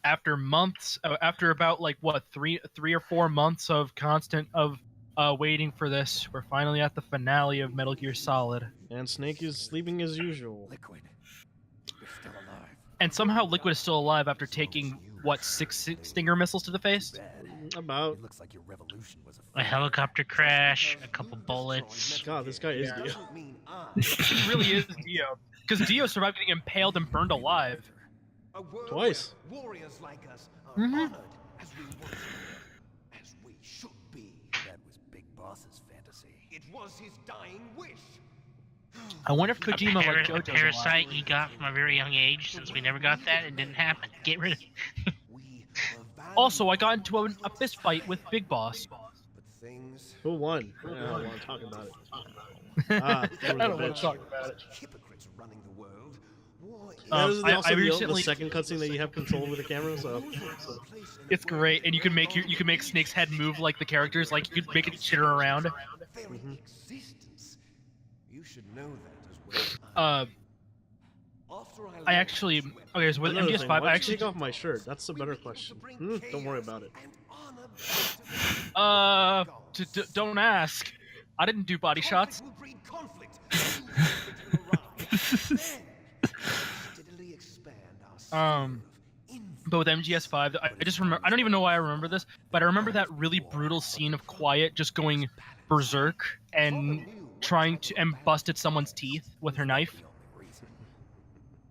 after months, after about like what 3 or 4 months of constant of waiting for this, we're finally at the finale of Metal Gear Solid. And Snake is sleeping as usual. Liquid, you're still alive. And somehow Liquid is still alive after taking what 6 Stinger missiles to the face. About. It looks like your revolution was A helicopter crash, a couple bullets. God, this guy is Dio. He really is Dio, because Dio survived getting impaled and burned alive. Twice. Warriors like us are Mhm. honored as we want to be, as we should be. That was Big Boss's fantasy. It was his dying wish. I wonder if Kojima like A JoJo's parasite alive. he got from a very young age, since we never got that, it didn't happen. Get rid of it. We were Also, I got into a fist fight with Big Boss. but things Who won? I don't want to talk about it. Ah, I don't want to talk about it. hypocrites running the world. War is That is I also the recently- second cutscene that you have control over the camera, so It's great, and you can make Snake's head move like the characters, like you could make it chitter around. very existence. You should know that as well. After I actually okay. So with another MGS5, thing, I why'd you actually take off my shirt. That's a better question. Don't worry about it. don't ask. I didn't do body shots. Will breed conflict. Steadily expand our But with MGS5, I just remember. I don't even know why I remember this, but I remember that really brutal scene of Quiet just going berserk and trying to and busted someone's teeth with her knife,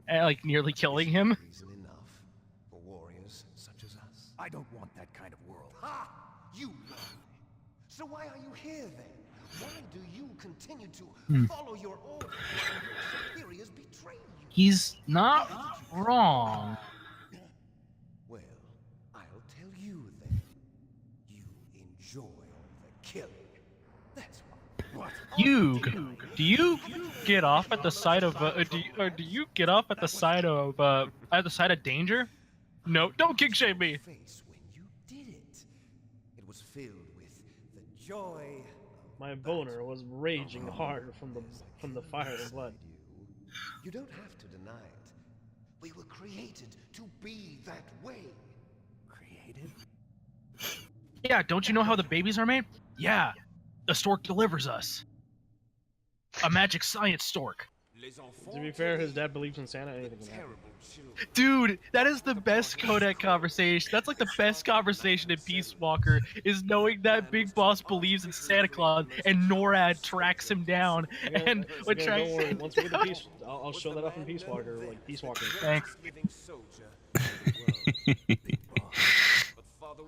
and like nearly killing him. reason enough for warriors such as us. I don't want that kind of world. Ha! You lie. So why are you here then? Why do you continue to follow your orders when your superiors betray you? He's not wrong. Well, I'll tell you then. You enjoy all the killing. That's what. You do you get off at the sight of do you get off at the sight of danger? No, don't kick shame me. Face when you did it. It was filled with the joy. My boner was raging hard from the fire and blood. You don't have to deny it. We were created to be that way. Created? Yeah, don't you know how the babies are made? Yeah, the stork delivers us. A magic science stork. To be fair, his dad believes in Santa. Anything can happen. Dude, that is the best codec conversation. That's like the best conversation in Peace Walker, is knowing that Big Boss believes in Santa Claus and NORAD tracks him down and would Again, try. don't worry. Once we get to Peace, I'll show that off in Peace Walker, like Peace Walker. Thanks. Living soldier.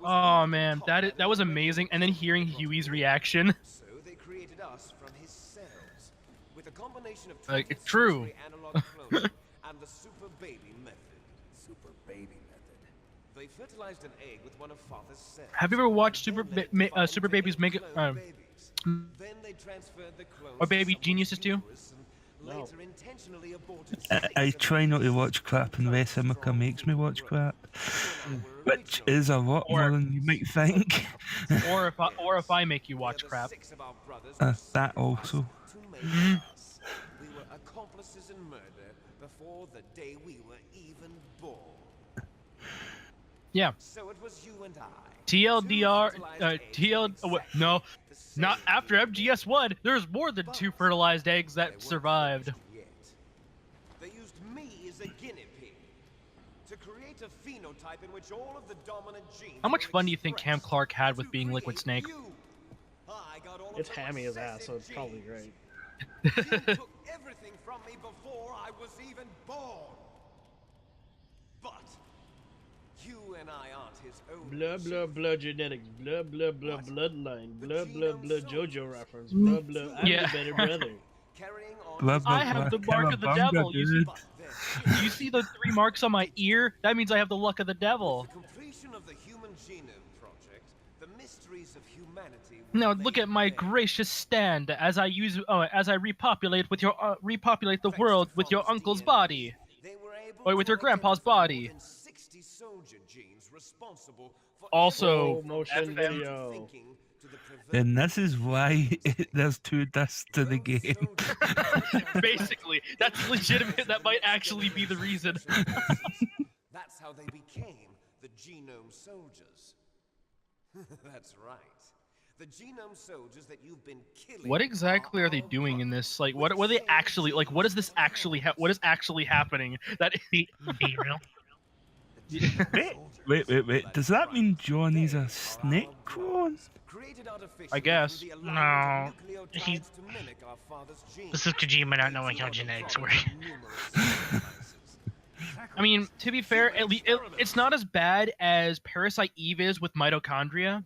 Oh man, that was amazing. And then hearing Huey's reaction. So they created us from his cells with a combination of It's true. 20th century analog cloning and the super baby method. Super baby method. They fertilized an egg with one of father's cells. Have you ever watched Super Then let it divide Super to Babies make clone babies. Then they transferred the clones or Baby to someone Geniuses too? uterus and later intentionally aborted I try not to watch crap unless Emeka makes me watch crap, which is a lot more than you might think. Or if I make you watch crap. Six of our brothers That also. to make us. We were accomplices in murder before the day we were even born. Yeah. So it was you and I. TLDR, no, not after MGS1. There's more than 2 fertilized eggs that survived. Yet. They used me as a guinea pig to create a phenotype in which all of the dominant genes. How much were fun do you think Cam expressed Clark had with to being Liquid create Snake? you. I got all of It's the hammy as ass, so it's recessive probably genes. great. You took everything from me before I was even born. But you and I aren't his own. Blah blah blah genetics, blah blah blah bloodline, blah blah blah JoJo reference, blah blah. I'm Yeah. the better brother. Carrying on Blah, his blah, I have the blah, mark of the cowabunga, devil. You see, dude. But then, you see the 3 marks on my ear? That means I have the luck of the devil. the completion of the Human Genome Project, the mysteries of humanity. Now were look laid at my bare. gracious stand as I repopulate the world with your uncle's body. They were able Wait, with to your grandpa's identify more body. than 60 soldier genes responsible for Also, Slow motion FM. video. thinking to the And this is why there's 2 discs to the Those game. soldiers- basically, that's legitimate. That might actually be the reason. That's how they became the Genome Soldiers. That's right. The Genome Soldiers that you've been killing. What exactly are they doing in this? Like, what are they actually like? What is this actually? What is actually happening? That Be real. Wait. Does that mean Johnny's a snake clone? I guess. No. This is Kojima not knowing how genetics work. I mean, to be fair, it's not as bad as Parasite Eve is with mitochondria.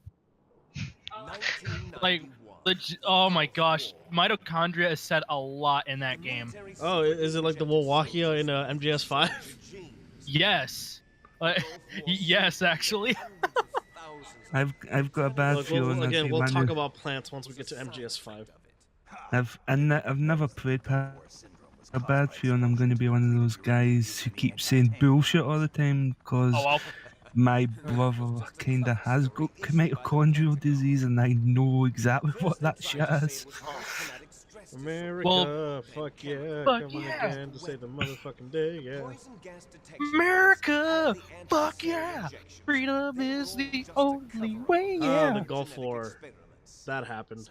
Like, oh my gosh, mitochondria is said a lot in that game. Oh, is it like the Wolwachia in MGS5? Yes. Yes, actually. I've got a bad Look, feeling. again, we'll everyone talk who- about plants once we get to MGS5. I've never played a bad feeling I'm going to be one of those guys who keep saying bullshit all the time because Oh, my brother kind of has got mitochondrial disease and I know exactly what that shit is. America, Well, fuck yeah, fuck coming yeah. again to save the motherfucking day, yeah. America! Fuck yeah! Freedom is the only way, yeah! The Gulf War. That happened.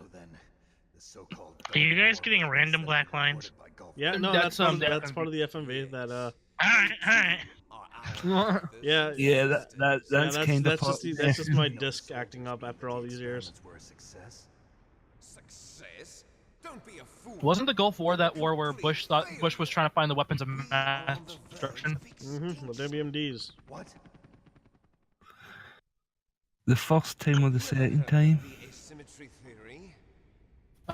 Are you guys getting random black lines? Yeah, no, That's, that's part of the FMV. That Alright. yeah, Yeah, that's kind of that's just my disc acting up after all these years. Success? Don't be a fool. Wasn't the Gulf War that war where Bush thought Bush was trying to find the weapons of mass destruction? Mm-hmm. The WMDs. What? the first time or the second time. Asymmetry theory.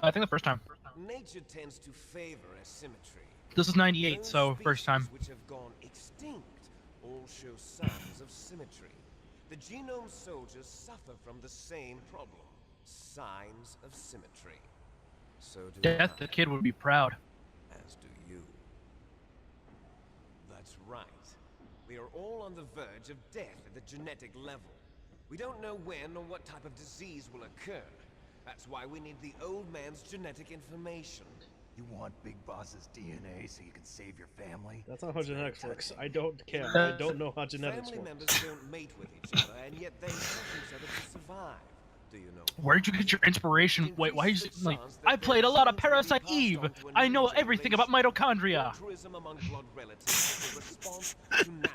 I think the first time. Nature tends to favor asymmetry. This is 98, Those so first time. species which have gone extinct all show signs of symmetry. The Genome Soldiers suffer from the same problem. Signs of symmetry. So do Death I, the Kid would be proud. as do you. That's right. We are all on the verge of death at the genetic level. We don't know when or what type of disease will occur. That's why we need the old man's genetic information. You want Big Boss's DNA so you can save your family? That's not how genetics works. I don't care. I don't know how genetics Family works. members don't mate with each other, and yet they help each other to survive. Do you know? Where'd you get your inspiration? Wait, why is it like I played a lot of Parasite Eve. I know everything about mitochondria.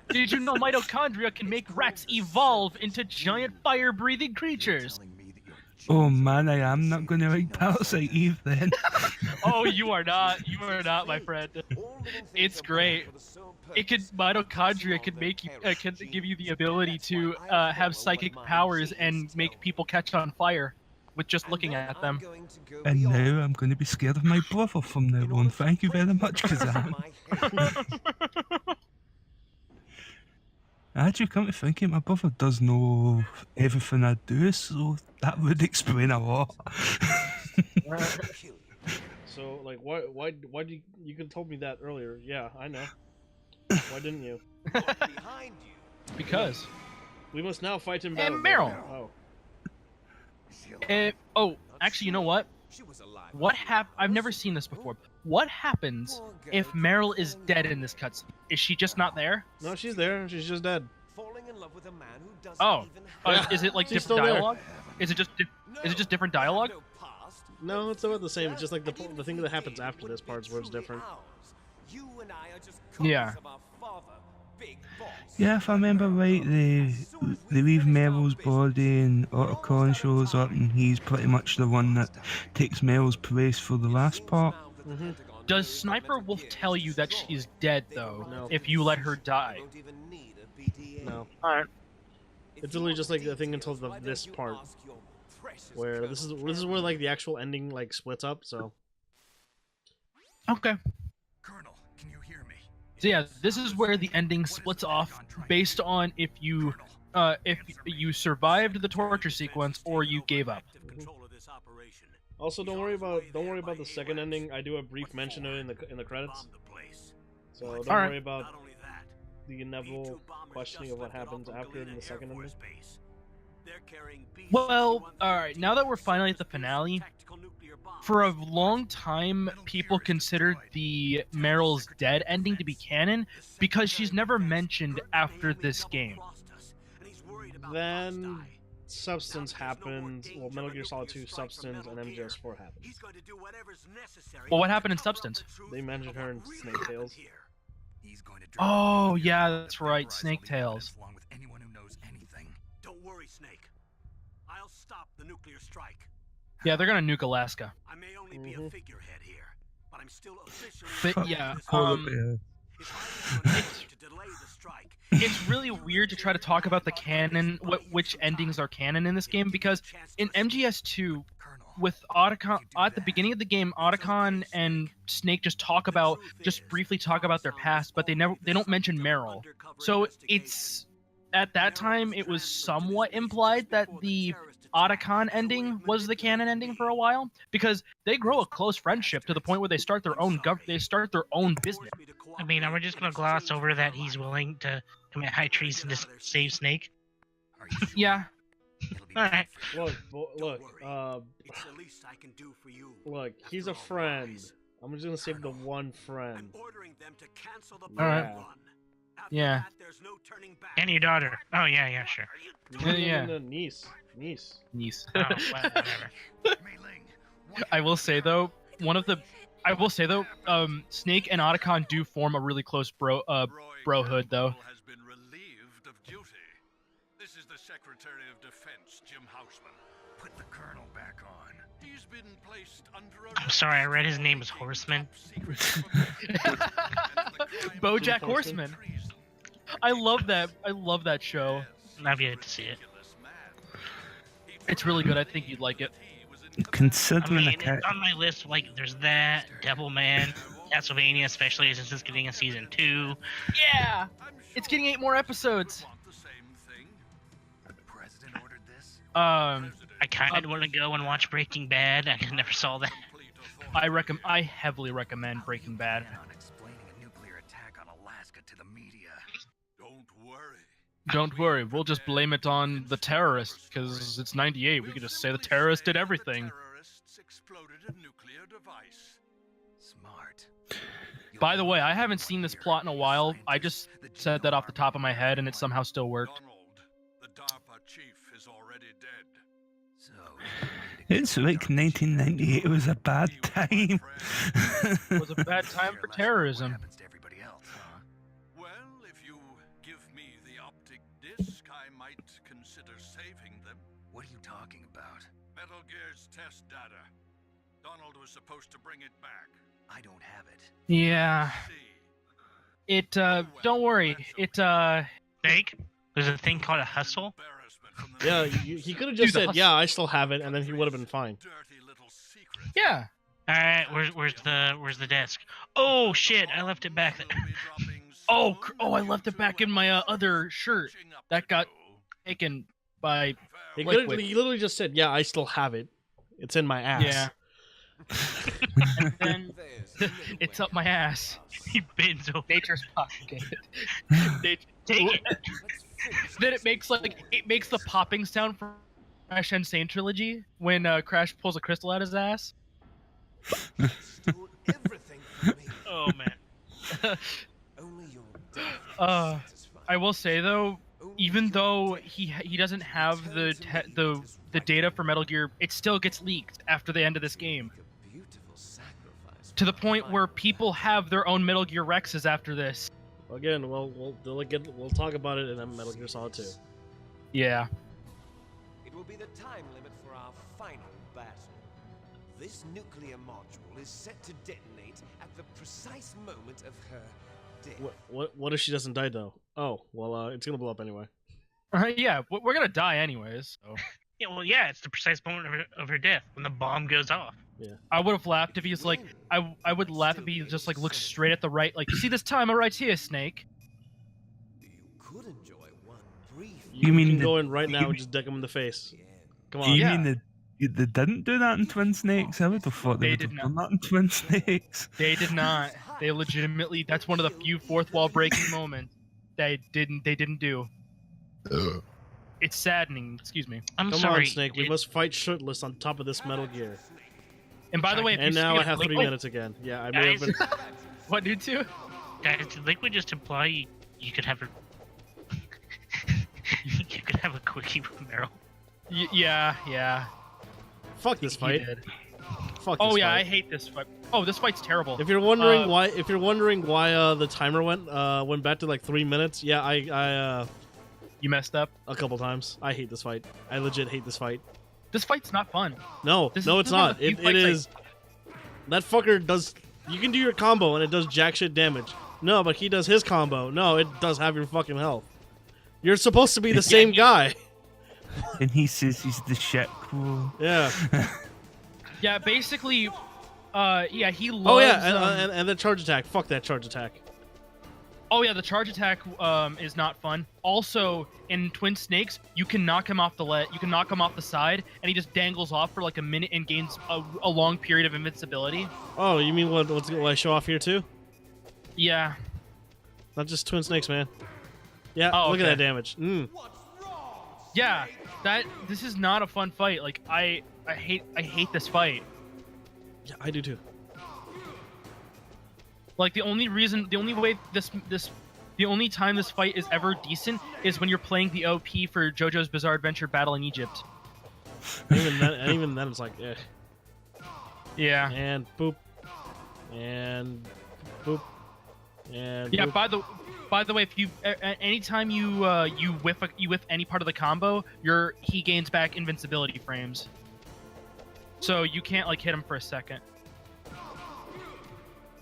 Did you know mitochondria can make rats evolve into giant fire-breathing creatures? Telling me that you're Oh man, I am not going to like Parasite Eve then. Oh, you are not. You are not, my friend. It's great. It could mitochondria could make you can give you the ability to have psychic powers and make people catch on fire with just looking at them. And now I'm going to be scared of my brother from now on. Thank you very much, Kazan. Actually, come to think of it, my brother does know everything I do, so that would explain a lot. So, like, why did you could have told me that earlier? Yeah, I know. Why didn't you? Behind you. Because. We must now fight in And battle. Meryl. Oh, Oh, actually, you know what? She was alive. What I've never seen this before. What happens if Meryl is dead in this cutscene? Is she just not there? no, she's there. She's just dead. Falling in love with a man who doesn't Oh. even have Is it like She's different still there. dialogue? Is it just different dialogue? no past. No, it's about the same. It's just like the thing that happens after this part's where it's different. You and I are just Yeah. copies of our father, Big Boss. Yeah, if I remember right, they leave Meryl's body and Otacon shows up and he's pretty much the one that takes Meryl's place for the last part. Mm-hmm. Does Sniper Wolf tell you that she's dead though? No. If you let her die? Don't even need a PTA. No, Alright. it's literally just like the thing until this part, where this is where like the actual ending like splits up. So Okay. Colonel, can you hear me? So yeah, this is where the ending splits off based on if you survived the torture sequence or you gave up. also don't worry about the second ending. I do a brief mention of it in the credits. So don't Alright. worry about the inevitable questioning of what happens after in the second ending. Well, alright, now that we're finally at the finale, for a long time people considered the Meryl's dead ending to be canon because she's never mentioned after this game. then Substance happened. Well, Metal Gear Solid 2 Substance and MGS4 happened. Well, what happened in Substance? They mentioned her in Snake Tales. Oh, yeah, that's right, Snake Tales. Along with anyone who knows anything. Don't worry, Snake. I'll stop the nuclear strike. Yeah, they're gonna nuke Alaska. I may only be a figurehead here, but I'm still officially. But yeah, If I was to delay the strike, it's really weird to try to talk about the canon, which endings are canon in this game, because in MGS2, with Otacon, at the beginning of the game, Otacon and Snake just briefly talk about their past, but they don't mention Meryl. So it's, at that time, it was somewhat implied that the Otacon ending was the canon ending for a while, because they grow a close friendship to the point where they start their own business. I mean, are we just gonna gloss over that he's willing to commit high treason to save Snake? Yeah. Alright. Look, it's the least I can do for you. look, he's a friend. I'm just gonna save the one I'm friend. ordering them to cancel the Alright. plan run. After Yeah. that, there's no turning back. And your daughter. Oh, yeah, sure. Yeah. No, niece. Nice. Oh, whatever. I will say though, Snake and Otacon do form a really close brohood though. Has been relieved of duty. This is the Secretary of Defense, Jim Houseman. Put the colonel back on. He's been placed under I'm sorry, I read his name was Horseman. BoJack Horseman. I love that show. I've yet to see it. It's really good. I think you'd like it. I Considering mean, it's on my list. Like, there's that, Devilman, Castlevania, especially since it's getting a season 2. Yeah, it's getting 8 more episodes. The president ordered this. I kind of want to go and watch Breaking Bad. I never saw that. I heavily recommend Breaking Bad. On explaining a nuclear attack on Alaska to the media. Don't worry, we'll just blame it on the terrorists, because it's 98. We could just say the terrorists did everything. Terrorists exploded a nuclear device. Smart. By the way, I haven't seen this plot in a while. I just said that off the top of my head, and it somehow still worked. Donald, the DARPA chief is already dead. So it's like 1998 was a bad time. It was a bad time for terrorism. happens to everybody else, huh? Well, if you give me the optic disc, I might consider saving them. What are you talking about? Metal Gear's test data. Donald was supposed to bring it back. I don't have it. Yeah. See, Don't worry. Snake? There's a thing called a hustle? embarrassment from the Yeah, he could have just Dude, said, the "Yeah, I still have it," and then he would have been fine. dirty little secret. Yeah. Alright, where's the desk? Oh shit, I left it back there. Oh, I left it back in my other shirt. That got taken by. He Liquid. literally just said, "Yeah, I still have it. It's in my ass." Yeah. And then it's up my ass. He bends over. Nature's pocket. Take it. Then it makes the popping sound from Crash Insane Trilogy when Crash pulls a crystal out his ass. Do everything for me. Oh man. Only your death can satisfy. I will say though, even though he doesn't have the data for Metal Gear, it still gets leaked after the end of this game. A beautiful sacrifice. To the point where people have their own Metal Gear Rexes after this. Again, we'll talk about it in Metal Gear Solid 2. Yeah. It will be the time limit for our final battle. This nuclear module is set to detonate at the precise moment of her death. What if she doesn't die though? Oh, well, it's gonna blow up anyway. Yeah, we're gonna die anyways. So. Yeah, well, yeah, it's the precise moment of her death when the bomb goes off. I would have laughed if he's like, I would laugh if he just like looks straight at the right, like, see this timer right here, Snake. You could enjoy one brief. You mean can the- go in right now and just deck him in the face? Come Do on. you Yeah. mean they didn't do that in Twin Snakes? I would have thought they They would did have not. done that in Twin Snakes. They did not. They legitimately. That's one of the few fourth wall breaking moments they didn't do. It's saddening. Excuse me. I'm Come sorry. on, Snake. We must fight shirtless on top of this Metal Gear. And by the way, if And you now see I a have 3 Liquid- minutes again. Yeah, I may have Guys. been. What, dude? Too? Guys, did Liquid just imply you could have a you could have a quickie with Meryl. Yeah. Fuck this He fight. did. Fuck Oh this yeah, fight. I hate this fight. Oh, this fight's terrible. If you're wondering why, the timer went back to like 3 minutes, yeah, I You messed up. a couple times. I hate this fight. I legit hate this fight. This fight's not fun. No, This no, is- it's this is one of not. the few It fights I- is. That fucker does. You can do your combo and it does jack shit damage. No, but he does his combo. No, it does have your fucking health. You're supposed to be the same guy. And he says he's the shit crow. Yeah. Yeah, basically, yeah, he loves. Oh yeah, and the charge attack. Fuck that charge attack. Oh yeah, the charge attack is not fun. Also, in Twin Snakes, you can knock him off you can knock him off the side, and he just dangles off for like a minute and gains a long period of invincibility. Oh, you mean what I show off here too? Yeah. Not just Twin Snakes, man. Yeah, Oh, look at okay. that damage. Yeah, this is not a fun fight. Like I hate this fight. Yeah, I do too. Like the only time this fight is ever decent is when you're playing the OP for JoJo's Bizarre Adventure Battle in Egypt. Even then, it's like, eh. Yeah. And boop, and boop, and Yeah. boop. By the way, if you anytime you whiff any part of the combo, he gains back invincibility frames. So you can't like hit him for a second.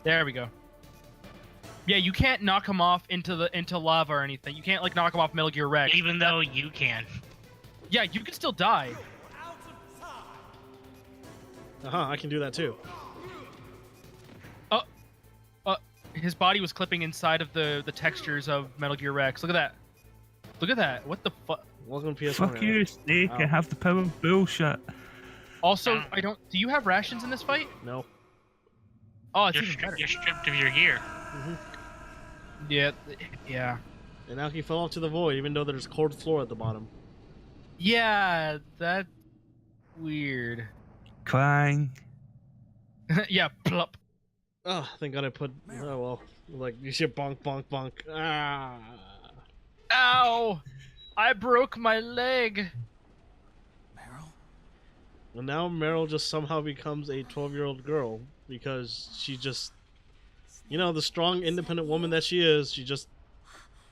There we go. Yeah, you can't knock him off into lava or anything. You can't like knock him off Metal Gear Rex. Even though you can. Yeah, you can still die. I can do that too. His body was clipping inside of the textures of Metal Gear Rex. Look at that. Look at that. What the fuck? Welcome to PS1. Fuck you, Snake. I Ow. have the power of bullshit. Also, do you have rations in this fight? No. Oh, it's You're, even better. you're stripped of your gear. Yeah. And now he fell off to the void, even though there's cold floor at the bottom. Yeah, that's weird. Clang. Yeah, plop. Oh, thank God I put. Oh well, like you should bonk, bonk, bonk. Ah. Ow! I broke my leg. And now Meryl just somehow becomes a 12-year-old girl because she just, the strong, independent woman that she is. She just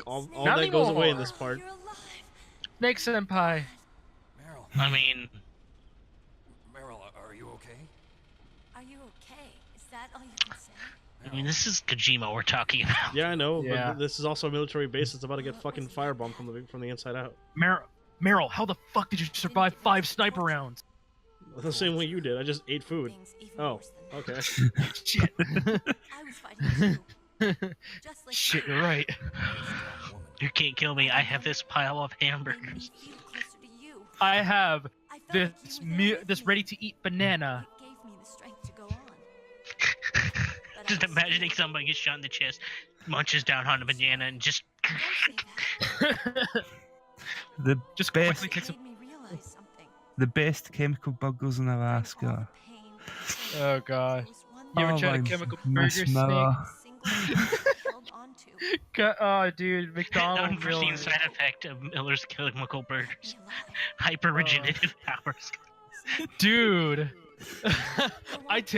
all Not that goes away in anymore. this part. Snake Senpai. I mean, Meryl, are you okay? Are you okay? Is that all you can say? this is Kojima we're talking about. Yeah, I know, Yeah. but this is also a military base that's about to get fucking firebombed from the inside out. Meryl, how the fuck did you survive 5 sniper rounds? The same way you did. I just ate food. Things even Oh, worse than okay. Shit. I was fighting too. Just like Shit, you're right. You can't kill me. I have this pile of I hamburgers. need you closer to you. I have I felt this you were there this for me. ready-to-eat banana. It gave me the strength to go on. But Just I was imagining scared. somebody gets shot in the chest, munches down on a banana, and just. Don't say that. The Just best, quickly takes a. It made me realize something. the best chemical burgers in All Alaska. the pain, Oh god. there was one You ever Oh, tried a my chemical Miss burger, Miller. Snake? single thing I held onto. Oh, dude, McDonald's. Unforeseen Miller. side effect of Miller's chemical burgers. Be alive. Hyper regenerative powers. Dude.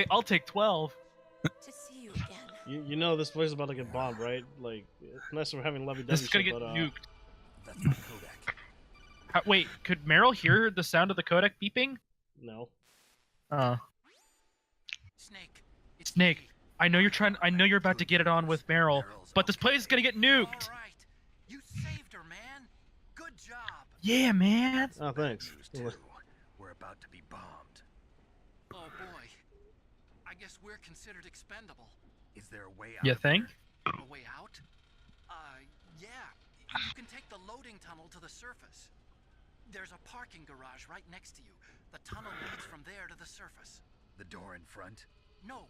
I'll take 12. To see you again. You know this place is about to get bombed, right? Like, unless we're having lovey-dovey This is gonna shit, get but, nuked. That's my Kodak. Wait, could Meryl hear the sound of the codec beeping? No. Snake. It's Snake, me. I know you're about to get it on with Meryl, but this place is gonna get nuked. All right. You saved her, man. Good job. Yeah, man. Oh, thanks. News, too. We're about to be bombed. Oh boy. I guess we're considered expendable. Is there a way out? You of think? here? A way out? Yeah. You can take the loading tunnel to the surface. There's a parking garage right next to you. The tunnel leads from there to the surface. The door in front? No,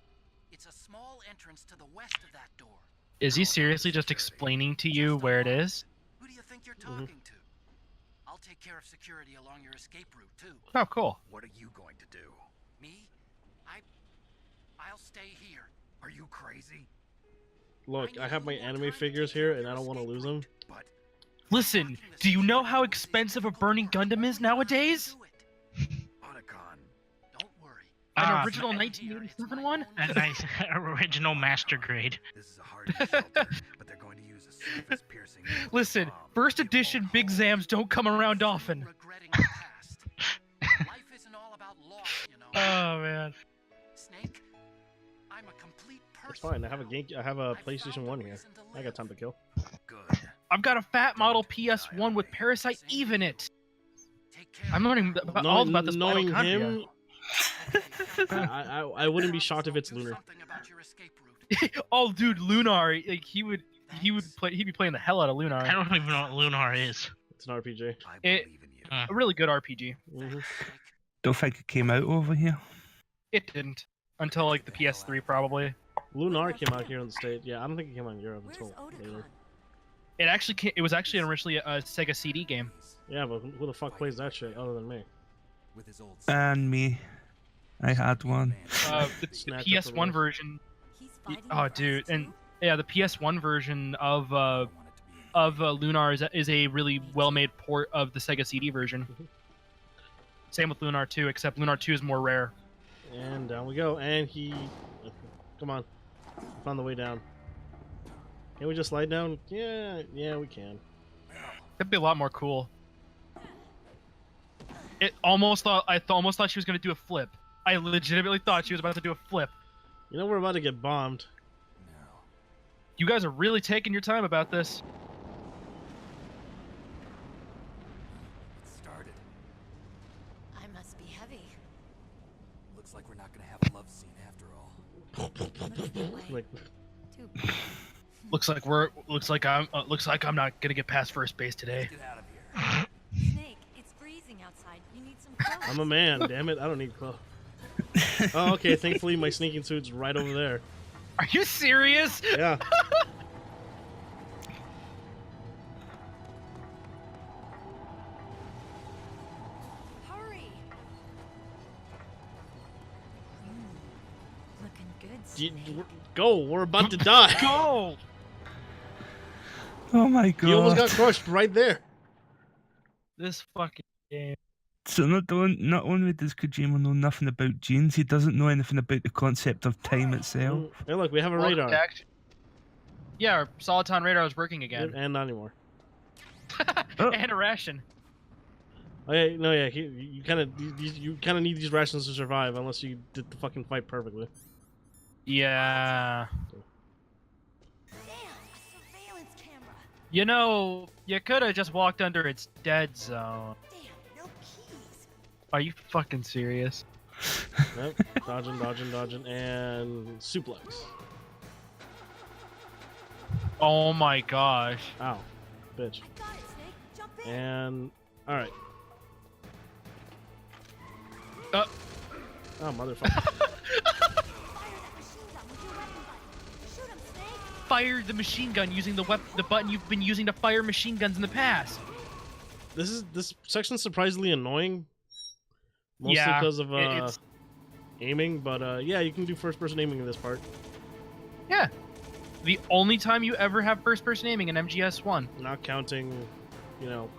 it's a small entrance to the west of that door. Is he seriously just explaining to you where it is? Who do you think you're talking to? I'll take care of security along your escape route, too. Oh, cool. What are you going to do? Me? I'll stay here. Are you crazy? Look, I have my anime figures here, and I don't want to lose them. But Listen, do you know how expensive a burning Gundam is nowadays? Otacon. Don't worry. An original 1987 one? A nice original master grade. This is a hard shelter, but they're going to use a surface piercing. Listen, bomb. first edition Big Zams don't come around often. Regretting the past. Life isn't all about loss, you know. Oh man. Snake, I'm a complete person. It's fine. I have a now. I have a I PlayStation found 1 a here. reason to I got live. time to kill. Good. I've got a fat model PS1 with Parasite Eve in it. Take care. I'm learning all about this knowing mitochondria. him, I wouldn't be shocked if it's Lunar. Something about your escape route. Oh, dude, Lunar, like he'd be playing the hell out of I Lunar. don't even know what Lunar is. It's an RPG. I It- believe in you. A really good RPG. Mhm. Don't think it came out over here. It didn't until like the PS3 probably. Lunar came out here in the States. Yeah, I don't think it came out in Europe Where's until later. Otakon? It was actually originally a Sega CD game. Yeah, but who the fuck plays that shit other than me? With his old And me. I had one. The Snatch up PS1 the version. He's fighting Oh, for dude, us and too? yeah, the PS1 version of Lunar is a really well-made port of the Sega CD version. Same with Lunar 2, except Lunar 2 is more rare. And down we go. And he... Come on. Found the way down. Can we just slide down? Yeah, we can. That'd be a lot more cool. I almost thought she was gonna do a flip. I legitimately thought she was about to do a flip. You know we're about to get bombed. You guys are really taking your time about this. It started. I must be heavy. Looks like we're not gonna have a love scene after all. Looks that way. Like, Too bad. Looks like I'm not gonna get past first base today. Get out of here. Snake, it's freezing outside. You need some clothes. I'm a man, damn it. I don't need clothes. Oh, okay. Thankfully, my sneaking suit's right over there. Are you serious? Yeah. Hurry. Looking good, Snake. Go. We're about to die. Go! Oh my He almost got god. crushed right there. This fucking game. So not only does Kojima know nothing about genes, he doesn't know anything about the concept of time itself. Hey, look, we have a radar. Yeah, our Soliton radar is working again. And not anymore. Oh. And a ration. Oh, yeah, no, yeah. You kind of need these rations to survive, unless you did the fucking fight perfectly. Yeah. Damn, a surveillance camera. You know, you could have just walked under its dead zone. Damn, no keys. Are you fucking serious? Yep. Dodging, and suplex. Oh my gosh. Ow, bitch. I got it, Snake. Jump in. And all right. Uh. Oh, motherfucker. Fire that machine gun with your weapon button. Shoot him, Snake. Fire the machine gun using the button you've been using to fire machine guns in the past. This section's surprisingly annoying. Mostly Yeah, because of it's aiming, but yeah, you can do first-person aiming in this part. yeah. The only time you ever have first-person aiming in MGS1. Not counting, you know,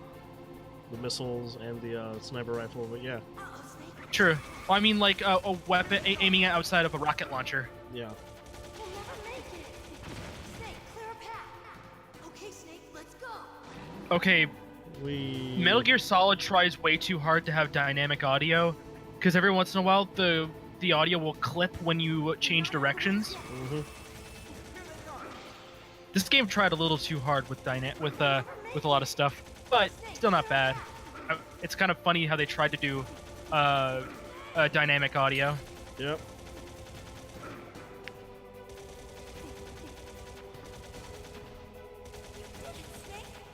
the missiles and the sniper rifle, but yeah, Uh-oh, Snake. True. Well, I mean, like a weapon aiming at outside of a rocket launcher. yeah. We'll never make it. Snake, clear a path. Okay, Snake, let's go. Okay, We Metal Gear Solid tries way too hard to have dynamic audio, because every once in a while the audio will clip when you change directions. Mhm. This game tried a little too hard with with a lot of stuff, but still not bad. It's kind of funny how they tried to do dynamic audio. Yep.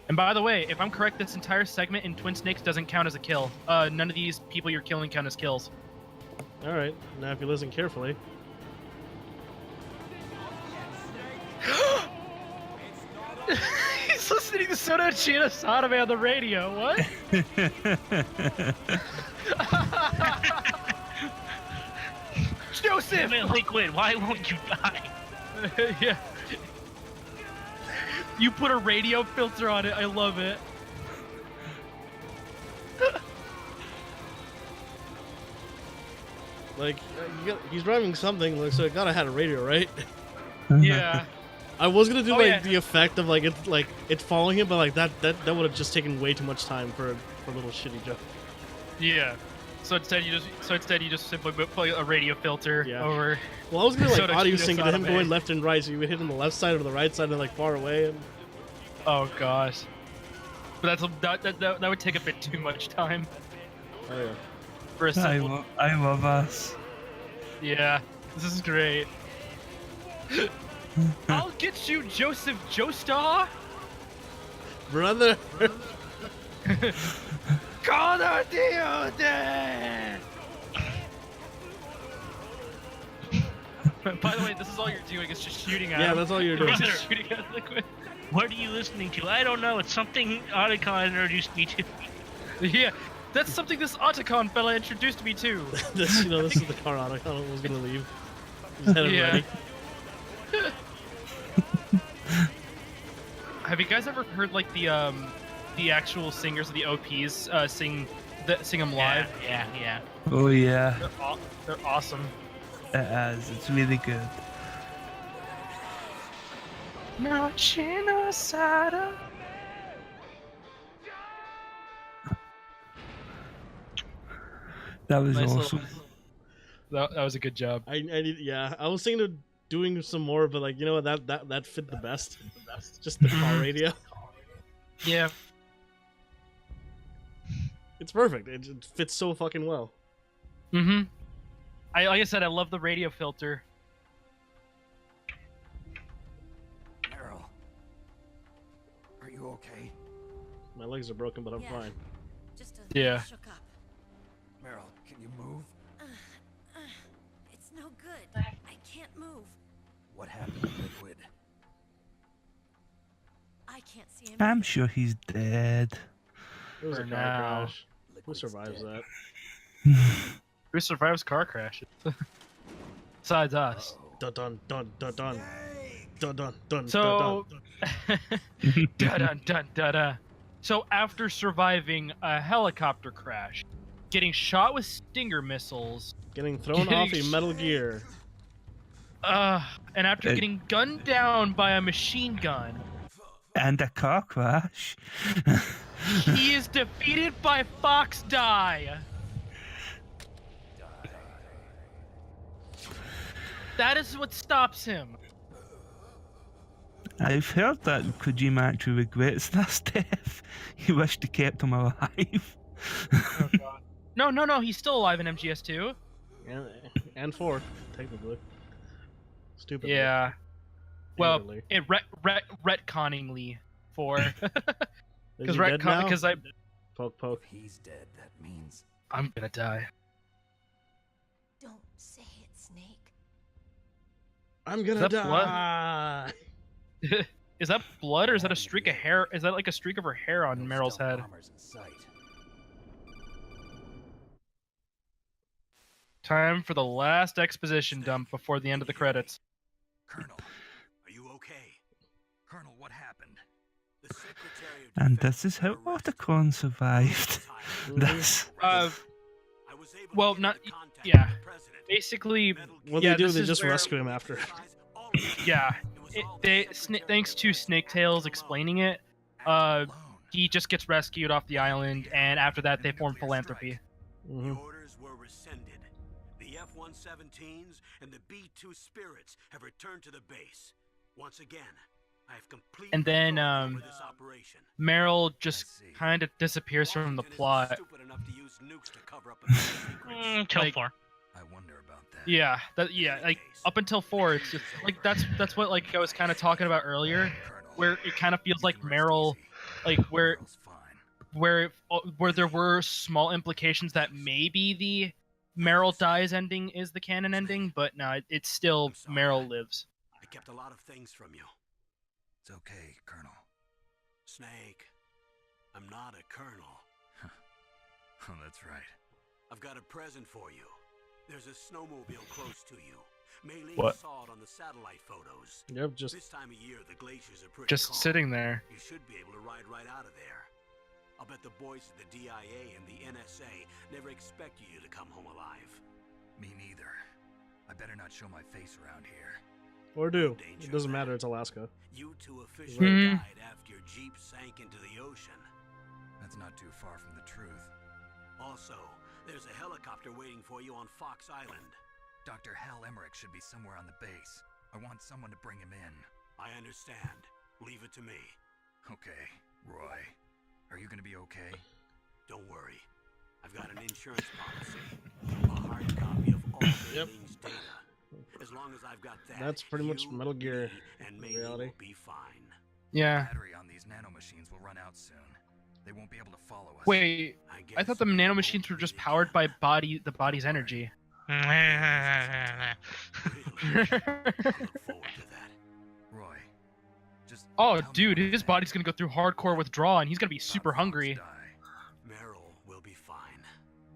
And by the way, if I'm correct, this entire segment in Twin Snakes doesn't count as a kill. None of these people you're killing count as kills. All right. Now, if you listen carefully, He's listening to Soda Chino Sadame on the radio. What? Joseph! Damn it, Liquid, why won't you die? Yeah. You put a radio filter on it. I love it. Like, he's driving something, like, so it gotta have a radio, right? Yeah. I was gonna do Oh, like yeah. the effect of like it's following him, but like that would have just taken way too much time for a little shitty joke. Yeah. So instead you just simply put a radio filter Yeah. over. Well, I was gonna like Soda audio Cheetos sync to him Anime. going left and right, so you would hit on the left side or the right side and like far away. And... Oh gosh. But that would take a bit too much time Oh yeah. for a simple. I love us. Yeah. This is great. I'll get you, Joseph Joestar. Brother. Gonna do this. By the way, this is all you're doing. It's just shooting at Yeah, him. that's all you're doing. It's just shooting at liquid. What are you listening to? I don't know. It's something Otacon introduced me to. Yeah, that's something this Otacon fella introduced me to. this is the car on. I was gonna leave. Just had it Yeah. ready. Have you guys ever heard like the actual singers of the OPs sing them live? Yeah. Oh yeah, They're awesome. it is. It's really good. That was Nice awesome. That was a good job. I need. Yeah, I was thinking of doing some more, but like you know what, that fit the best. Just the car radio. Yeah. It's perfect. It fits so fucking well. Mm-hmm. Like I said, I love the radio filter. Meryl, are you okay? My legs are broken, but I'm Yeah. fine. Just a Yeah. little shook up. Meryl, can you move? It's no good. I can't move. What happened to Liquid? I can't see him. I'm sure he's dead. It was For a car now. crash. Who Liquid's survives dead. that? Who survives car crashes? Besides us. Dun dun dun dun dun dun dun dun. So, dun, dun dun dun dun dun. So after surviving a helicopter crash, getting shot with Stinger missiles, Getting thrown off a Metal Gear. and after It- getting gunned down by a machine gun, And a car crash. he is defeated by Fox Die. That is what stops him. I've heard that Kojima actually regrets this death. He wished he kept him alive. No, he's still alive in MGS2. And 4, technically. Stupid. Yeah. Well, Angrily. it retconningly for Is because he dead now? because Poke poke. If he's dead, that means I'm gonna die. Don't say it, Snake. I'm gonna that blood? die. Is that blood or is that a streak of hair? Is that like a streak of her hair on no Meryl's stealth head? bombers in sight. Time for the last exposition dump before the end of the credits. Colonel, are you okay? Colonel, what happened? The Secretary of And Defense this is how arrested Otacon survived. Mhm. This. Uh, I was able well, to get not into contact yeah. with the president. Basically, What yeah, they do, this they is just where- rescue him after. yeah. Thanks to Snake Tales explaining it, he just gets rescued off the island, and after that, they form philanthropy. Mhm. The orders were rescinded. The F-117s and the B-2 Spirits have returned to the base. Once again, I have completed And then, control over this operation. Meryl just kind of disappears from the Washington is plot. stupid enough to use nukes to cover up its secrets. Till Like- 4. I wonder about that. Yeah, like up until 4, it's just like that's what like I was kind of talking about earlier, Colonel, where it kind of feels like you can rest Meryl, easy. like where Colonel's fine. where there were small implications that maybe the Meryl dies ending is the canon ending, but no, it's still Meryl lives. I kept a lot of things from you. It's okay, Colonel. Snake, I'm not a colonel. Oh, that's right. I've got a present for you. There's a snowmobile close to you. Mei Ling What? saw it on the satellite photos. Yep, just This time of year, the glaciers are pretty Just calm. sitting there. You should be able to ride right out of there. I'll bet the boys at the DIA and the NSA never expected you to come home alive. Me neither. I better not show my face around here. or do. It doesn't matter. It's Alaska. You two officially Mhm. died after your Jeep sank into the ocean. That's not too far from the truth. Also, there's a helicopter waiting for you on Fox Island. Dr. Hal Emmerich should be somewhere on the base. I want someone to bring him in. I understand. Leave it to me. Okay, Roy. Are you gonna be okay? Don't worry. I've got an insurance policy. A hard copy of all Yep. Meiling's data. As long as I've got that, That's pretty much you, Metal Gear me, and in Mei reality. will be fine. Yeah. Battery on these nanomachines will run out soon. They won't be able to follow us. Wait, I guess thought the we nanomachines were won't just need powered that. by the body's energy. Really? I look forward to that. Roy, just Oh, tell me dude, one his thing. body's gonna go through hardcore withdrawal, and he's gonna be How'd super Fox hungry. die? Meryl will be fine.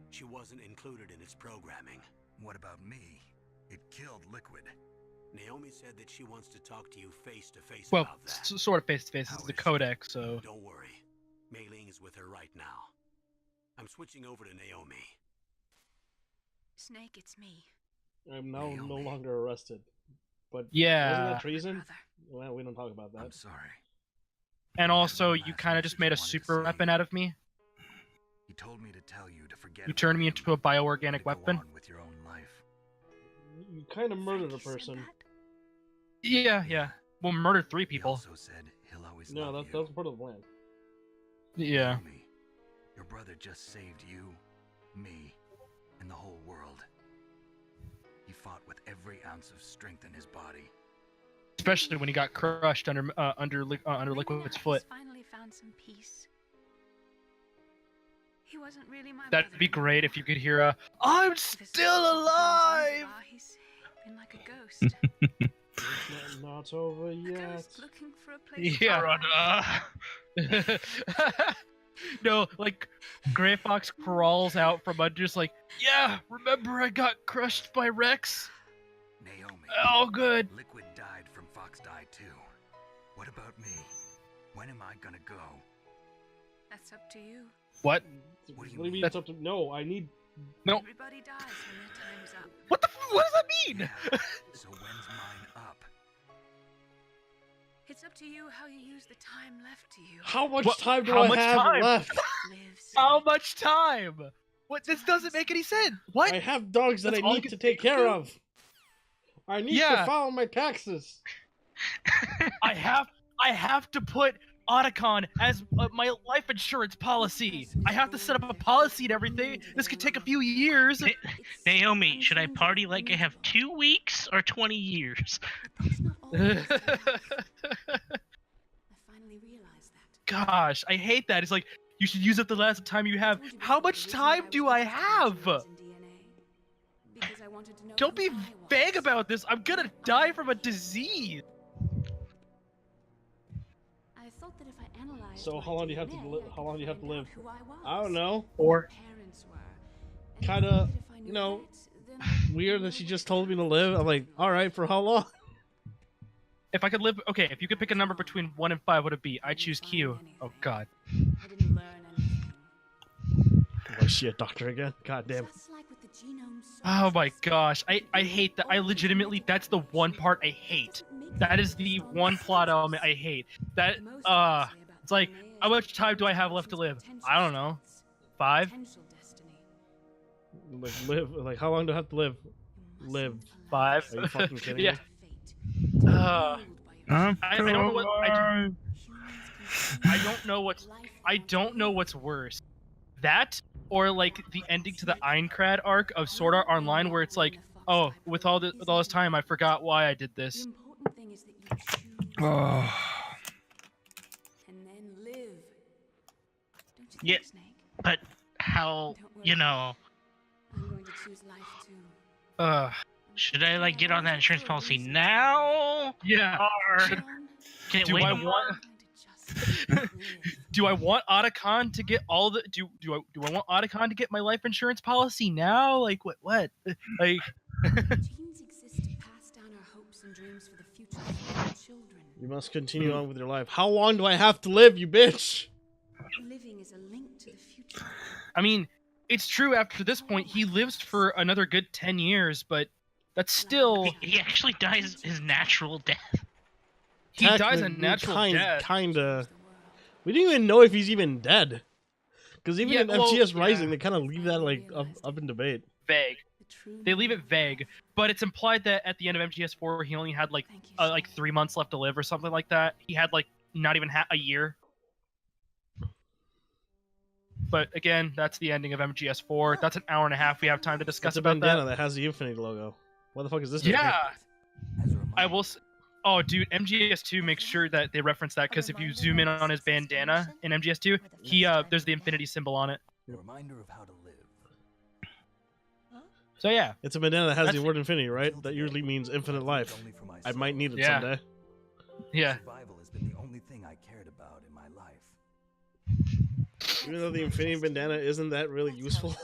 She wasn't included in its programming. What about me? It killed Liquid. Naomi said that she wants to talk to you face to face Well, about that. sort of face to face. How It's the is she? codex, so. Don't worry. Mei Ling is with her right now. I'm switching over to Naomi. Snake, it's me. I'm now no Naomi. longer arrested. But wasn't Yeah. that treason? Brother. Well, we don't talk about I'm that. sorry. And also, you Last kind of just message made a wanted to super say. weapon out of me. He told me to tell you to forget. You about turned me him into a and to bioorganic go weapon. on with your own life. You kind of murdered a Frankie said person. that? Yeah, yeah. Well, murdered 3 He people. also said he'll always No, love that you. was part of the plan. Yeah. Naomi, your brother just saved you, me, and the whole world. He fought with every ounce of strength in his body. Especially when he got crushed under Maybe Liquid's now foot. he's finally found some peace. He wasn't really my That'd brother be anymore. great if you could hear a "I'm With his still thoughts and alive." Zanzibar, He's been like a ghost. It's not over A yet. ghost looking for a place to Yeah. hide. No, like Gray Fox crawls out from under, just like, yeah. Remember, I got crushed by Rex. Naomi, Oh, good. Liquid died from Fox Die too. What about me? When am I gonna go? That's up to you. What? What do you you mean? mean it's up to... No, I need... No. Everybody dies when their time's up. What the? What does that mean? Yeah. So when's mine up? It's up to you how you use the time left to you. How much What- time do how I much have time? left? Live, How Snake. much time? What? This doesn't make any sense. What? I have dogs that That's I all need you to can take care of. I need Yeah. to file my taxes. I have to put Otacon as my life insurance policy. I have to set up a policy and everything. This could take a few years. Na- Naomi, should I party like I have 2 weeks or 20 years? But that's not all there is to life. I finally realized that. Gosh, I hate that. It's like you should use up the last time you have. Told you How before, much the reason time why do was I interested in have? genes and DNA. Because I wanted to know Don't who be I vague was. about this. I'm gonna die from a disease. I thought that if I analyzed So my how long do you have to DNA, li- I how long do you have to could live? find out who I was, I don't know. Or who my parents were. And I Kinda, thought that if I you knew know, that, then I Weird would that she know just what told me to time live. was. I'm like, alright, for how long? if I could live, okay, if you could pick a number between 1 and 5, what would it be? I choose Q. Oh God. I didn't learn anything. Oh shit, doctor again? God damn. Just like with the genome Oh my services, gosh, I hate that. I legitimately, that's the one part I hate. That is the one plot element I hate. That it's like, how much time do I have left to live? I don't know. 5? Potential destiny. Like, live. Like, how long do I have to live? You mustn't Live. allow 5? Are you fucking kidding Yeah. me? fate to be Uh, ruled by your I don't know what Humans can I don't know what's I don't know what's worse. That or like the ending to the Aincrad arc of Sword Art Online where it's like, oh, with all this time I forgot why I did The this. important thing is that you choose Oh, and then live. Don't you Yeah. think, Snake? But how, you know, I'm going to choose life too. should I like get on that insurance policy now? Yeah. Or John, can it Do wait I a month? want I'm going to just live. do I want Otacon to get all the do I want Otacon to get my life insurance policy now? Like what? Like Genes exist to dreams for the future of your children. You must continue on with your life. How long do I have to live, you bitch? Living is a link to the future. I mean, it's true. After this point, he lives for another good 10 years, but that's still He actually dies his natural death. he dies a Technically, natural death. Kinda. We didn't even know if he's even dead. Because even Yeah, in well, FGS Rising, yeah. they kind of leave that like up in debate. Vague. The true They leave it vague, but it's implied that at the end of MGS4, he only had like Thank you so like much. 3 months left to live or something like that. He had like not even a year. But again, that's the ending of MGS4. That's an hour and a half. We have time to discuss It's a about bandana that. that has the Infinity logo. What the fuck is this? Yeah, As a I reminder, will. Oh, dude, MGS2 makes sure that they reference that because if you zoom in on his bandana in MGS2, he there's the infinity symbol on it. a reminder of how to live. So yeah, It's a bandana that has That's- the word infinity, right? That usually means infinite life. Only for I might need it Yeah. someday. yeah. Survival has been the only thing I cared about in my life. Even though the infinity bandana isn't that really useful.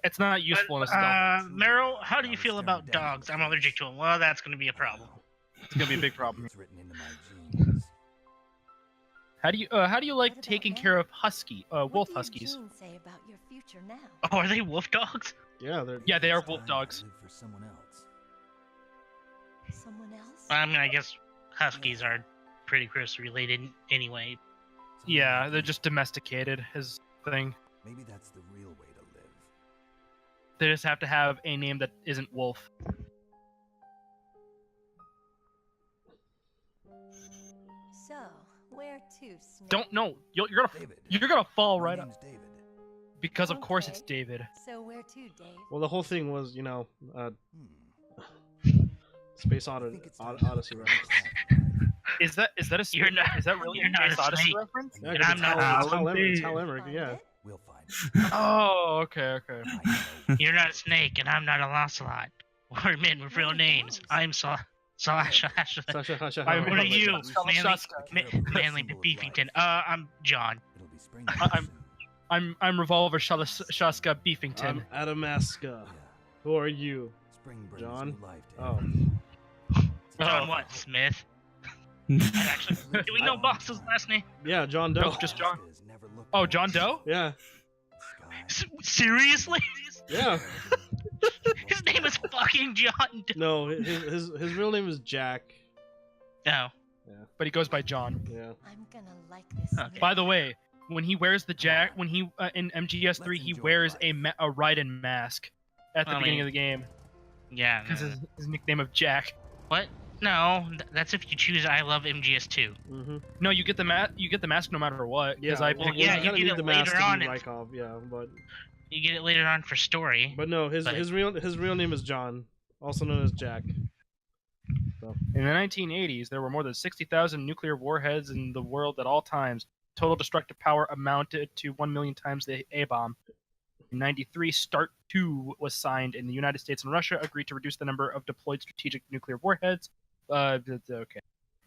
It's not useful in a stealth. Meryl, how do you feel about dogs? I'm allergic to them. Well, that's going to be a problem. It's gonna be a big problem. It's written into my genes. How do you like taking care of wolf huskies? Say about your future now? Oh, are they wolf dogs? Yeah, they're. Yeah, they are It's wolf time dogs. to live for someone else. Someone else? I mean, I guess huskies are pretty closely related anyway. Yeah, they're just domesticated. His thing. Maybe that's the real way to live. They just have to have a name that isn't wolf. So, where to, Snake? Don't know. You're David. gonna fall My right up name's David. because of course it's Okay. David. So where to, Dave? Well, the whole thing was, Hmm. Space I think it's time Odyssey to reference. Is that You're not- is that really you're a not a Space Odyssey snake. reference? Yeah, And 'cause I'm not it's Hal Emmerich, Find yeah. it? We'll find it. Oh, okay. I know. You're not a snake, and I'm not a Lancelot. We're men with real names. I'm Sasha, I'm- What are you, Shala manly, Shaska. manly Beefington? I'm John. It'll be spring I'm- soon. I'm Revolver Shaska Beefington. I'm Adamaska. Who are you? Spring brings John? new life to Oh. everything. John Oh. what? Smith? Actually, do we know Boss's last name? Yeah, John Doe. Nope, just John. Alaska has never looked Oh, more John Doe? Yeah, sky. Seriously? yeah. His name is fucking John Doe. No, his real name is Jack. No. But he goes by John. Yeah. I'm gonna like this. Okay. By the way, when he wears the jack, when he in MGS3, he wears a Raiden mask at the I beginning mean- of the game Yeah. because his nickname of Jack. What? No, that's if you choose I love MGS2. Mm-hmm. No, you get the mask no matter what. Yeah, Because I well, picked yeah, you you kinda get need it the mask later to on be in- Rykov, yeah, but You get it later on for story. no, his But- his real name is John, also known as Jack. In the 1980s, there were more than 60,000 nuclear warheads in the world at all times. Total destructive power amounted to 1 million times the A-bomb. In 93, START 2 was signed, and the United States and Russia agreed to reduce the number of deployed strategic nuclear warheads. Okay.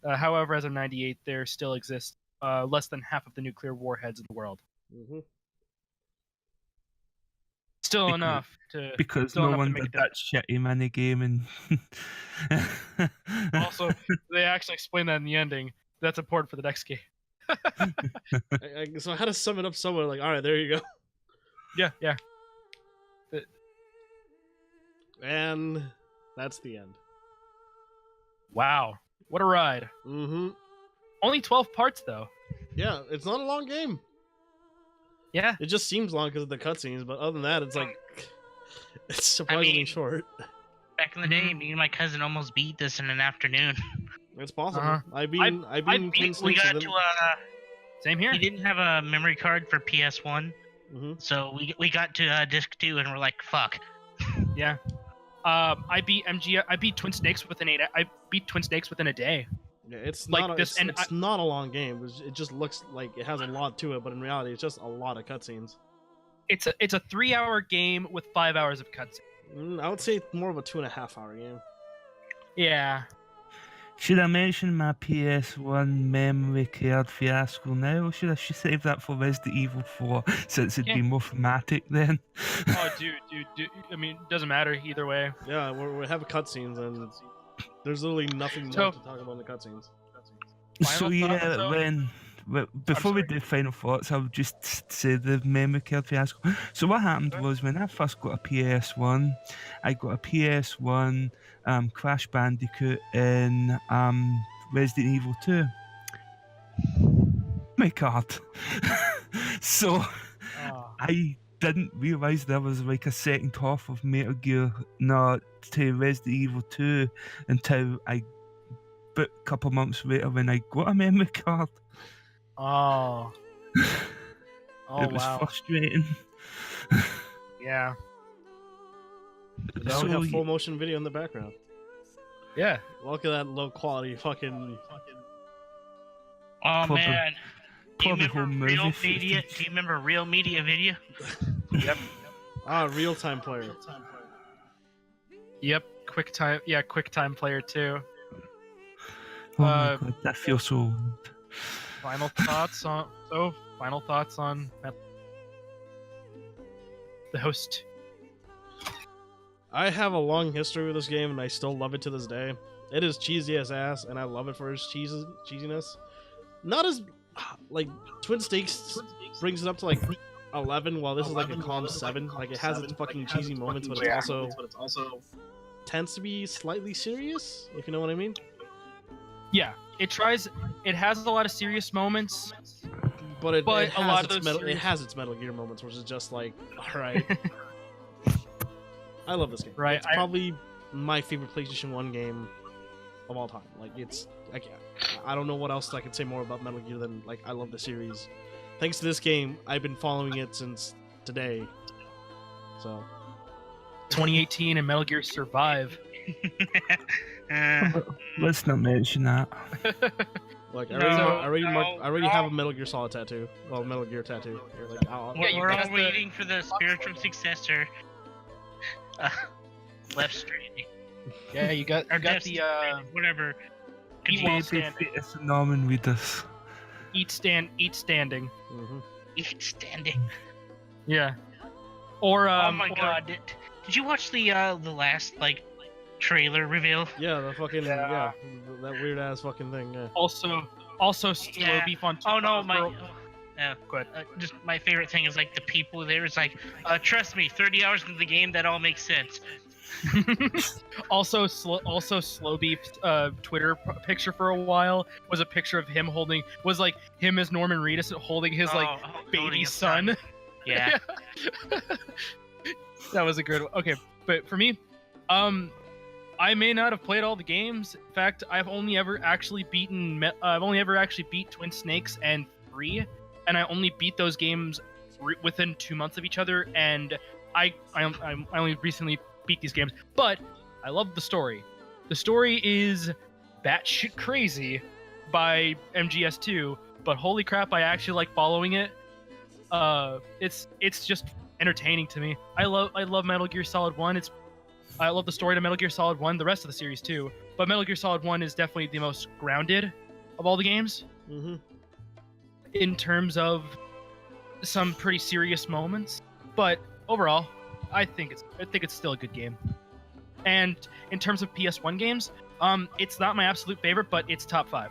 However, as of 98, there still exists less than half of the nuclear warheads in the world. Mm-hmm. Still Because- enough to Because still no enough to one make did it that shitty mini game and Also, they actually explain that in the ending. That's important for the next game. So I had to sum it up somewhere. Like, all right, there you go. Yeah. And that's the end. Wow. What a ride. Mm-hmm. Only 12 parts, though. Yeah, it's not a long game. Yeah. It just seems long because of the cutscenes, but other than that, it's like it's surprisingly mean- short. Back in the day, me and my cousin almost beat this in an afternoon. It's possible. Uh-huh. I've been Twin We Snakes. got to Same here. we didn't have a memory card for PS1, Mm-hmm. so we got to disc 2 and we're like, fuck. Yeah. I beat Twin Snakes within a day. Yeah, it's Like not this, it's, and it's not a long game. It just looks like it has a lot to it, but in reality, it's just a lot of cutscenes. It's a 3-hour game with 5 hours of cutscene. I would say it's more of a 2.5-hour game. Yeah. should I mention my PS1 memory card fiasco now, or should I save that for Resident Evil 4 since it'd be more thematic then? Oh, dude. I mean, it doesn't matter either way. Yeah, we have cutscenes and There's literally nothing So- more to talk about in the cutscenes. So Final yeah, thoughts, though? before we sorry. do final thoughts, I'll just say the memory card fiasco. So what happened was when I first got a PS1, I got a PS1, Crash Bandicoot, and Resident Evil 2. My card. So I didn't realise there was like a second half of Metal Gear to Resident Evil 2 until a couple months later when I got a memory card. Oh. Oh It was wow. frustrating. Yeah. Now we So, have full motion video in the background. Yeah. Look at that low quality fucking. Oh Probably- man. Do you probably remember home Real movie Media? footage. Do you remember Real Media Video? Real time player. Yep. Quick time player too. Oh my Uh, god, that feels so old. Final thoughts on the host. I have a long history with this game, and I still love it to this day. It is cheesy as ass, and I love it for its cheesiness. Not as like Twin Stakes brings it up to like 11, while this is like a calm 7. Like it has its fucking cheesy moments, but it also tends to be slightly serious, if you know what I mean. Yeah, it has a lot of serious moments. But it But has a lot of its those Metal, serious- it has its Metal Gear moments, which is just like, all right. I love this game. Right, It's probably my favorite PlayStation 1 game of all time. Like it's, I don't know what else I can say more about Metal Gear than like I love the series. Thanks to this game, I've been following it since today. So 2018 and Metal Gear Survive. Let's not mention that. like No, I already no. have a Metal Gear Solid tattoo. Well, Metal Gear tattoo. You're like, Yeah, you We're got all the- waiting for the spiritual successor. Left Stranding. Yeah, you got Or the Death Stranding, whatever. Eat Baby while standing. fetus Norman Reedus. Eat standing. Mhm. Eat standing. Yeah. Or Oh my or- god! Did you watch the last like trailer reveal? Yeah, the fucking Yeah. that weird ass fucking thing. Yeah. Also slow Yeah. beef on. Oh no, my. Bro- Go ahead. Just my favorite thing is like the people there. It's like, trust me, 30 hours into the game, that all makes sense. also slow beef Twitter picture for a while was a picture of him him as Norman Reedus holding his holding baby a son. Yeah. That was a good one. Okay, but for me, I may not have played all the games. In fact, I've only ever actually beat Twin Snakes and 3, and I only beat those games within 2 months of each other. And I only recently beat these games, but I love the story. The story is batshit crazy by MGS2, but holy crap, I actually like following it. It's just entertaining to me. I love Metal Gear Solid 1. I love the story to Metal Gear Solid 1, the rest of the series too. But Metal Gear Solid 1 is definitely the most grounded of all the games Mm-hmm. in terms of some pretty serious moments. But overall, I think it's still a good game. And in terms of PS1 games, it's not my absolute favorite, but it's top 5.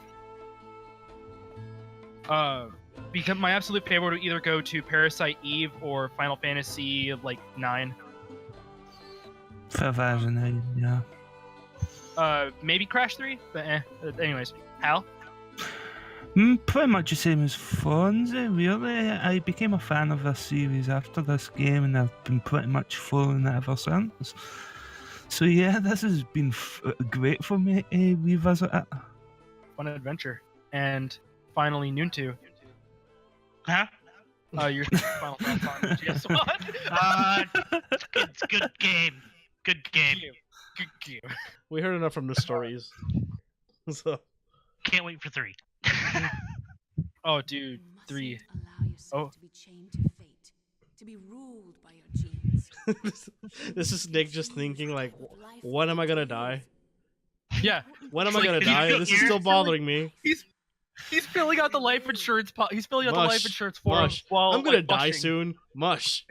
Because my absolute favorite would either go to Parasite Eve or Final Fantasy 9. 2009, yeah. Maybe Crash 3, but anyways, Hal? Pretty much the same as Fonzie, really. I became a fan of this series after this game, and I've been pretty much following it ever since. So yeah, this has been great for me to revisit it. Fun adventure. And finally, Noontu. Huh? Your final thoughts on GS1? It's a good game. Good game. Good game. We heard enough from the stories. So Can't wait for 3. Oh, dude, 3. Allow yourself Oh. to be chained to fate, to be ruled by your genes. this is Nick just thinking like, when am I gonna die? Yeah, When am It's I like, gonna if you die? feel This is still irritable- bothering me. he's filling out the life insurance. He's filling out the life Mush. insurance form Mush. while I'm gonna like, die mushing. soon. Mush.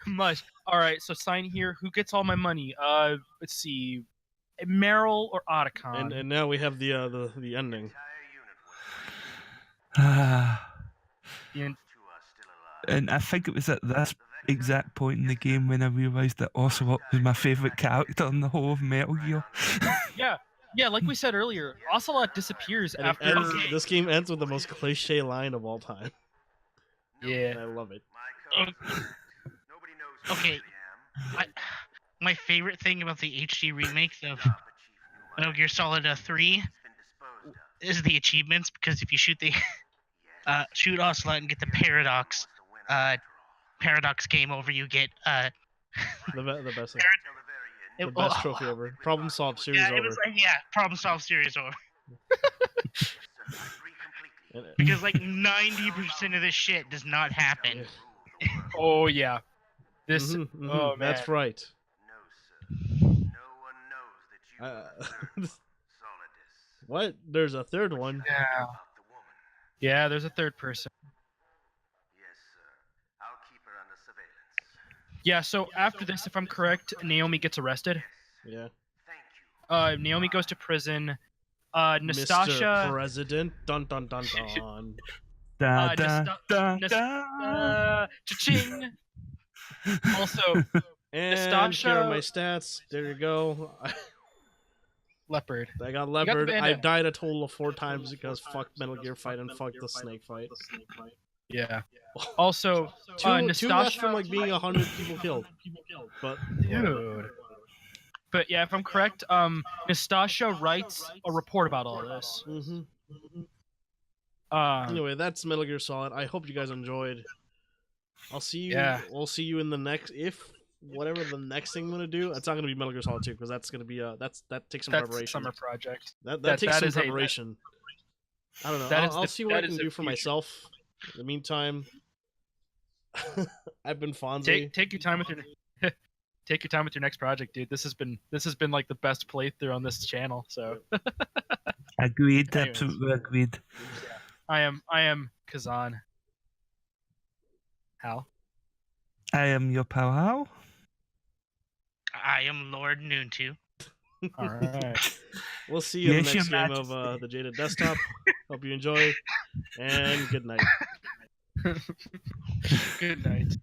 Mush. All right, so sign here. Who gets all my money? Let's see. Meryl or Otacon. And now we have the ending. You- And I think it was at this exact point in the game when I realised that Ocelot was my favourite character in the whole of Metal Gear. yeah, like we said earlier, Ocelot disappears And it after. ends, this game ends with the most cliche line of all time. Yeah. And I love it. Okay, my favorite thing about the HD remakes of Metal Gear Solid 3 is the achievements, because if you shoot the shoot Ocelot and get the Paradox game over, you get The best thing. it- The best trophy ever. Problem solved. Series yeah, over. it was like, problem solved, series over. And- Because like 90% of this shit does not happen. Oh yeah. This. Mhm, mhm, Oh man. that's right. What? There's a third one. Yeah. Yeah, there's a third person. Yeah, so after this, if I'm correct, Naomi gets arrested. Yeah. Naomi goes to prison. Mr. Nastasha. President. Dun dun dun dun. Da, Nasta- da, Nas- da. Cha-ching! Also, And Nastasha- here are my stats. There you go. Leopard. I got the leopard. I bandana. died a total of 4 times because fuck Metal Gear Fight and fuck the snake fight. Yeah. Also, Two less Nastasha. from like being 100 people killed. But Dude. But yeah, if I'm correct, Nastasha writes a report about all this. hmm Uh, Anyway, that's Metal Gear Solid. I hope you guys enjoyed. I'll see you. Yeah. We'll see you in the next. If whatever the next thing I'm gonna do, it's not gonna be Metal Gear Solid 2 because that's gonna be that takes some that's a preparation. summer project. That that- takes that some is a- preparation. I don't know. that I'll, is I'll the- see what that I is can the do for future. myself. In the meantime, I've been Fonzie. Take your time with your take your time with your next project, dude. This has been like the best playthrough on this channel. So Agreed, Anyways. absolutely agreed. I am Kazan. Hal. I am your pal Hal. I am Lord Noontu. All right. We'll see you in Yes, the next Your game of the Jaded Desktop. Hope you enjoy, and good night. Good night.